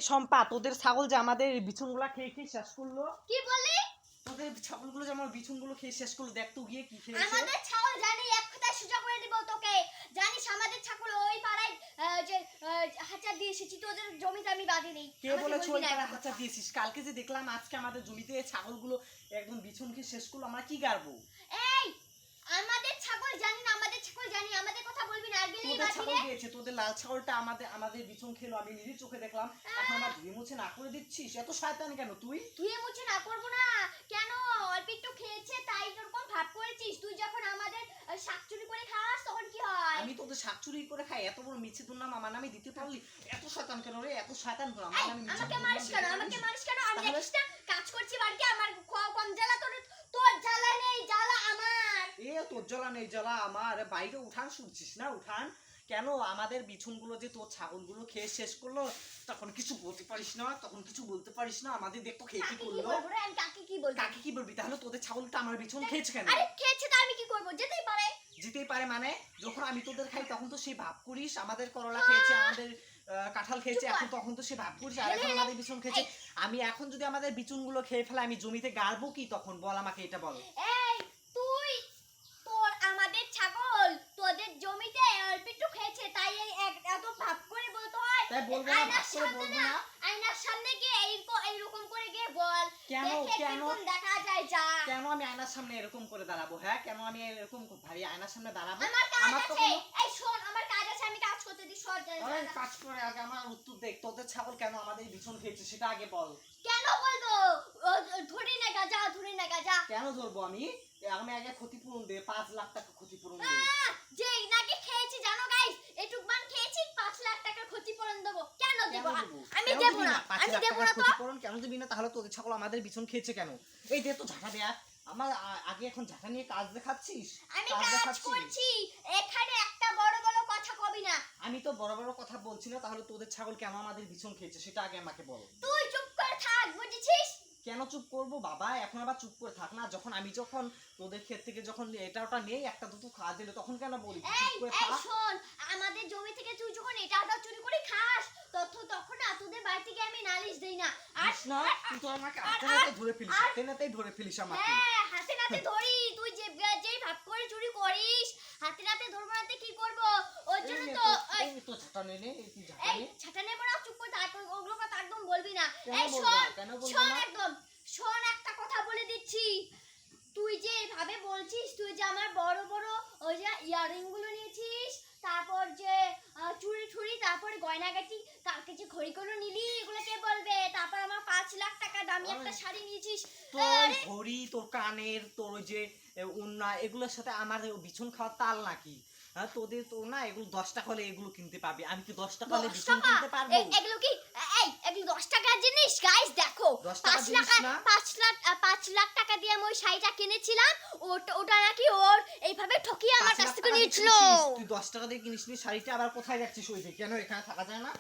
শম্পা, তোদের ছাগল যে আমাদের বিছুনগুলা খেয়ে খেয়ে শেষ করলো। কি বললি? তোদের ছাগলগুলো যে আমার বিছুনগুলো খেয়ে শেষ করলো, দেখ তো গিয়ে কি খেয়েছে। আমাদের ছাগল জানি এক কথায় সোজা করে দিব তোকে। জানিস আমাদের ছাগল ওই পাড়ায় যে হাঁচা দিয়ে এসেছি, তোদের জমিতে আমি বাঁধি নেই। কে বলেছে ওই পাড়ায় হাঁচা দিয়েছিস? কালকে যে দেখলাম আজকে আমাদের জমিতে ছাগলগুলো একদম বিছুন খেয়ে শেষ করলো, আমরা কি গারবো? এই আমাদের ছাগল জানি না, আমাদের ছাগল জানি, আমাদের কথা বলবি না। আর গেলেই তোদের বাঁধি ছাগল রে। খেয়েছে, তোদের লাল ছাগলটা আমাদের বিছুন খেলো, আমি নিজের চোখে দেখলাম। এখন আমার ধুয়ে মুছে না করে দিচ্ছিস, এত শয়তান কেন তুই? ধুয়ে মুছে না করবো না কেন? অল্প একটু খেয়েছে তাই এরকম ভাব করেছিস। তুই যখন আমাদের শাক চুরি করে খাস তখন কি হয়? আমি তোদের শাক চুরি করে খাই? এত বড় মিছে তোর নাম আমার নামে দিতে পারলি? এত শয়তান কেন রে? এত শয়তান কেন? আমার নামে মিছে আমাকে তোর নাম মারিস দিতে কেন? পারলিস? আমাকে মারিস কেন? আমি তাহলে- দেখিস না কাজ করছি বাড়িতে, আমার কম জ্বালা তোর। তোর জ্বালা নেই, জ্বালা আমার। এ তোর জ্বালা নেই জ্বালা আমার। বাইরে উঠান শুনছিস না? উঠান কেন? আমাদের বিছুনগুলো যে তোর ছাগলগুলো খেয়ে শেষ করলো, তখন কিছু বলতে পারিস না? তখন কিছু বলতে পারিস না? আমাদের দেখতো খেয়ে কি কাকে কি করলো? বলবো রে? আমি কাকে কি বলবো? কাকে কি বলবি? তাহলে তোদের ছাগলটা আমার বিছুন খেয়েছে কেন? আরে খেয়েছে তো আমি কি করব? যেতেই পারে। যেতেই পারে মানে? যখন আমি তোদের খাই তখন তো সেই ভাব করিস আমাদের করলা খেয়েছে, আমাদের কাঁঠাল খেয়েছে, এখন তখন তো সে ভাব করিস, আর এখন আমাদের বিছুন খেয়েছে। আমি এখন যদি আমাদের বিছুনগুলো খেয়ে ফেলে, আমি জমিতে গাড়বো কি তখন? বল আমাকে, এটা বল। এই তুই, তোর আমাদের ছাগল তোদের জমিতে অল্প একটু খেয়েছে তাই এই এত ভাব করে বলতে হয়? তাই বলবো না? ভাব করে বলবো না? আয়নার সামনে গিয়ে এইরকম করে গিয়ে বল। কেন? দেখে কেন? কিরকম দেখা যায় যা। কেন আমি আয়নার সামনে এরকম করে দাঁড়াবো? হ্যাঁ, কেন আমি এরকম ভারী আয়নার সামনে দাঁড়াবো? আমার কাজ আমার তো আছে। কোনো- এই শোন, আমার কাজ আছে, আমি কাজ করতে দিই। সর যা। আরে কাজ করে আগে আমার উত্তর দেখ। তোদের ছাগল কেন আমাদের বিছুন খেয়েছে সেটা আগে বল। কেন বলবো? ধরে না গাজা, ধরে না গাজা। কেন ধরবো আমি? আমি আগে ক্ষতিপূরণ দে, 5 লাখ টাকা ক্ষতিপূরণ দে। যেই নাকি খেয়েছি জানো গাইস, এটুকমান খেয়েছি 5 লাখ টাকার ক্ষতিপূরণ দেবো। কেন দেব? আমি দেব না, আমি দেব না তো। ক্ষতিপূরণ কেন দিবি না? তাহলে তোদের ছাগল আমাদের বিছুন খেয়েছে কেন? এই দে তো ঝাঁটা দেয়া। আমার আগে এখন ঝাঁটা নিয়ে কাজ দেখাচ্ছিস? আমি কাজ করছি। এখানে একটা বড় বড় কথা কবি না। আমি তো বড় বড় কথা বলছি না। তাহলে তোদের ছাগল কেন আমাদের বিছুন খেয়েছে সেটা আগে আমাকে বল। তুই চুপ করে থাক, বুঝেছিস? কেন চুপ করবো বাবা? এখন আবার চুপ করে থাক না। যখন তোদের ক্ষেত থেকে যখন এটা ওটা নেই, একটা দুটো খাওয়া দিলে তখন কেন বলি চুপ এই করে এই থাক? শোন, আমাদের জমি থেকে তুই যখন এটা ওটা চুরি করে খাস, তখন না তোদের বাড়ি থেকে আমি নালিশ দেই না। আর না, তুই তো আমাকে হাতে নাতে ধরে ফেলিস, হাতে নাতেই ধরে ফেলিস আমাকে। হ্যাঁ, হাতে নাতে ধরি। তুই যেই ভাব করে চুরি করিস, হাতে নাতে ধরবো না তো কি করবো? ওর জন্য তো এই তো ঝাঁটা নে নে, এই তুই ঝাঁটা এই নে। ছাটা নেবো না, চুপ করে থাক। ওগুলো কথা একদম বলবি না। কেন এই বলবো শোন, না? কেন বলবো শোন না? একদম শোন, একটা কথা বলে দিচ্ছি। তুই যে এভাবে বলছিস, তুই যে আমার বড় বড় ওই যে ইয়ারিং গুলো নিয়েছিস, তারপর যে চুড়ি ঠুড়ি, তারপরে গয়নাগাটি, কালকে যে ঘড়িগুলো নিলি, এগুলো কে বলবে? তারপর আমার 5 লাখ টাকা দামি একটা শাড়ি নিয়েছিস। তোর ঘড়ি, তোর কানের, তোর ওই যে ওড়না, এগুলোর সাথে আমার বিছুন খাওয়ার তাল নাকি? হ্যাঁ, তোদের তো না এগুলো 10 টাকা হলে এগুলো কিনতে পাবি। আমি কি 10 টাকা হলে 10 বিছুন টাকা? কিনতে পারবো? এগুলো কি? এগুলো 10 টাকার জিনিস গাইস? দেখো 10 টাকা 5 জিনিস লাখ না? 5 লাখ টাকা দিয়ে আমি ওই শাড়িটা কিনেছিলাম। ওটা নাকি ওর এইভাবে ঠকিয়ে আমার 5 কাছ লাখ থেকে টাকা দিয়ে নিয়েছিল। কিনেছিস? তুই 10 টাকা দিয়ে কিনিস নি শাড়িটা, আবার কোথায় যাচ্ছিস? ওই যে কেন এখানে থাকা যায় না?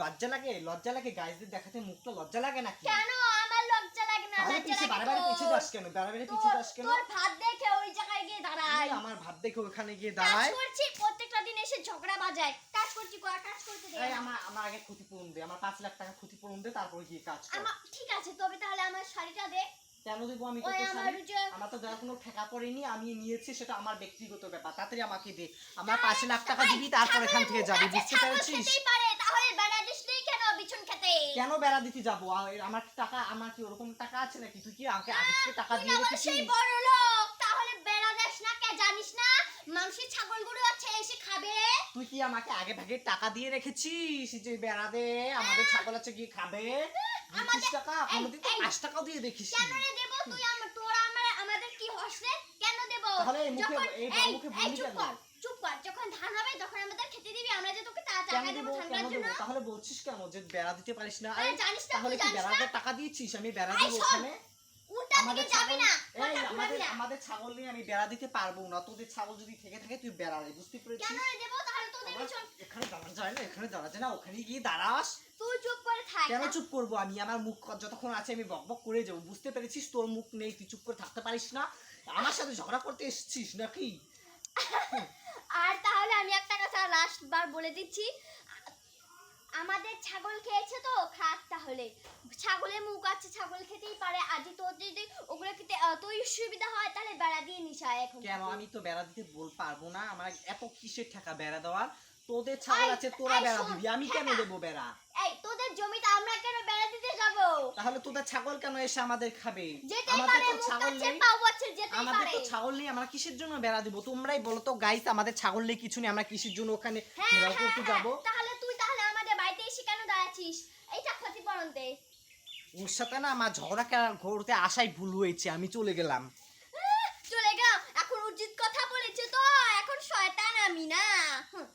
লজ্জা লাগে? লজ্জা লাগে? গাইসদের দেখাতে মুখটা লজ্জা লাগে নাকি? কেন আমার লজ্জা লাগে না? তাহলে লজ্জা পিছে লাগে বারবার পিছে তোর। যাস কেন? বারবার পিছে যাস কেন? তোর ভাত দেখে ওই জায়গায় গিয়ে দাঁড়াই। আমার ভাব দেখে ওখানে গিয়ে কাজ দাঁড়ায়। করছি, প্রত্যেকটা দিন এসে ঝগড়া বাজায়। কাজ করছি, কাজ করতে দে। এই আমার আগে ক্ষতিপূরণ দে। আমার 5 লাখ টাকা ক্ষতিপূরণ দে, তারপর গিয়ে কাজ কর। ঠিক আছে, তবে তাহলে আমার শাড়িটা দে। কেন দেবো আমি ওই তোকে আমার শাড়ি? যে- আমার তো যারা কোনো ঠেকা পড়েনি, আমি নিয়েছি, সেটা আমার ব্যক্তিগত ব্যাপার। তাড়াতাড়ি আমাকে দে। আমার 5 লাখ টাকা দিবি, তারপর এখান থেকে যাবি, বুঝতে পেরেছিস? খেতেই পারে, তাহলে বেড়া দিস নেই কেন বিছুন খেতে? কেন বেড়া দিতে যাবো? আমার কি টাকা, আমার কি ওরকম টাকা আছে নাকি? তুই কি আমাকে আগে থেকে টাকা তুই দিয়ে আবার রেখেছিস? সেই বড় লোক, তাহলে বেড়া দিস না কে? জানিস না মানুষের ছাগলগুলো আছে এসে খাবে? তুই কি আমাকে আগে ভাগে টাকা দিয়ে রেখেছিস যে বেড়া দে, আমাদের ছাগল আছে গিয়ে খাবে? দিচ্ছিস টাকা? কোনোদিন তো 5 টাকাও দিয়ে দেখিস কেন রে দেব? তুই আমাদের কি হস রে? কেন দেব? তাহলে এই মুখে এই মুখে বললি চুপ কেন? কর, চুপ কর। যখন ধান হবে তখন আমাদের খেতে দিবি, আমরা যে তোকে টাকা কেন দেব দেবো? ধান কেন কাটার দেবো? জন্য। তাহলে বলছিস কেন যে বেড়া দিতে পারিস না? আরে জানিস না, তাহলে তুই কি জানিস না? বেড়াতে টাকা দিয়েছিস? আমি বেড়া এই দিব শোন, ওখানে? উল্টা দিকে যাবি না। এই কথা ঘুরাবি না। আমাদের ছাগল নিয়ে আমি বেড়া দিতে পারবো না। তোদের ছাগল যদি থেকে থাকে তুই বেড়া দে, বুঝতে পেরেছিস? কেন রে দেব? তাহলে তোদের আমার পিছন। এখানে দাঁড়ানো যায় না, এখানে দাঁড়া যায় না, ওখানে গিয়ে দাঁড়াস। তুই চুপ করে থাক। কেন চুপ করবো আমি? আমার মুখ যতক্ষণ আছে আমি বকবক করে যাবো, বুঝতে পেরেছিস? তোর মুখ নেই, তুই চুপ করে থাকতে পারিস না? আমার সাথে ঝগড়া করতে এসেছিস নাকি? আর তাহলে আমি একটা কথা লাস্ট বার বলে দিচ্ছি। আমাদের ছাগল খেয়েছে তো, খাক ছাগলের মুখ আছে, ছাগল খেতেই পারে। আজ তোর যদি ওগুলো খেতে এতই সুবিধা হয় তাহলে বেড়া দিয়ে নিস এখন। কেন আমি তো বেড়া দিতে পারবো না, আমার এত কিসের টাকা বেড়া দেওয়ার? তোদের ছাগল আছে, তোরা বেড়া দিবি, আমি কেন দেবো বেড়া? এই তোদের জমিতে আমরা কেন বেড়া দিতে যাব? তাহলে তোদের ছাগল কেন এসে আমাদের খাবে? যেতেই আমাদের পারে, তো ছাগল মুখ আছে, নেই, পাও আছে, যেতেই আমাদের পারে। তো ছাগল নেই, আমরা কিসের জন্য বেড়া দিব? তোমরাই বলো তো গাইস, আমাদের ছাগল নেই, কিছু নেই, আমরা কিসের জন্য ওখানে হ্যাঁ, ঘেরাও হ্যাঁ, করতে হ্যাঁ। যাবো? তাহলে তুই আমাদের বাড়িতে এসে কেন দাঁড়াচ্ছিস? এইটা ক্ষতিপূরণ দে। ওর সাথে না আমার ঝগড়া করতে আসাই ভুল হয়েছে, আমি চলে গেলাম। চলে গেলাম, এখন উচিত কথা বলেছে তো, এখন শয়তান আমি না। হুঁ।